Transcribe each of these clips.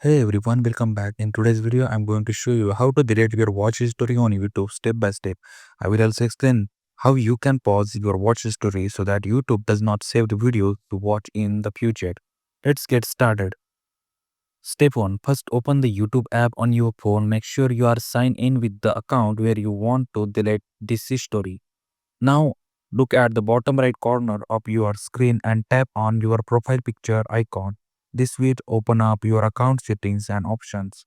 Hey everyone, welcome back. In today's video, I'm going to show you how to delete your watch history on YouTube step by step. I will also explain how you can pause your watch history so that YouTube does not save the video to watch in the future. Let's get started. Step 1. First, open the YouTube app on your phone. Make sure you are signed in with the account where you want to delete this history. Now, look at the bottom right corner of your screen and tap on your profile picture icon. This will open up your account settings and options.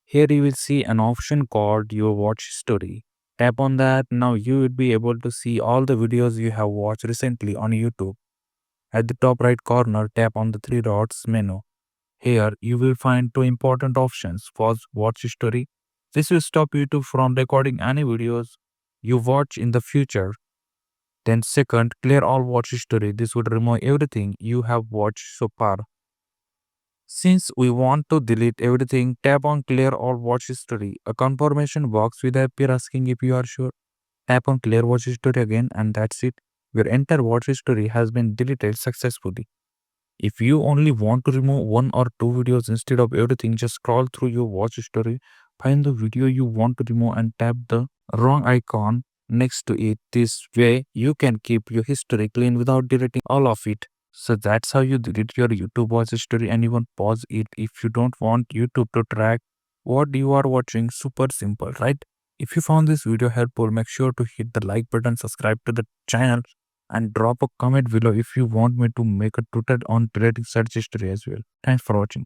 Here you will see an option called your watch history. Tap on that. Now you will be able to see all the videos you have watched recently on YouTube. At the top right corner, tap on the three dots menu. Here you will find two important options. First, watch history. This will stop YouTube from recording any videos you watch in the future. Then second, clear all watch history. This would remove everything you have watched so far. Since we want to delete everything, tap on clear all watch history. A confirmation box will appear asking if you are sure. Tap on clear watch history again and that's it. Your entire watch history has been deleted successfully. If you only want to remove one or two videos instead of everything, just scroll through your watch history, find the video you want to remove and tap the wrong icon next to it. This way, you can keep your history clean without deleting all of it. So that's how you delete your YouTube watch history and even pause it if you don't want YouTube to track what you are watching. Super simple, right? If you found this video helpful, make sure to hit the like button, subscribe to the channel and drop a comment below if you want me to make a tutorial on deleting search history as well. Thanks for watching.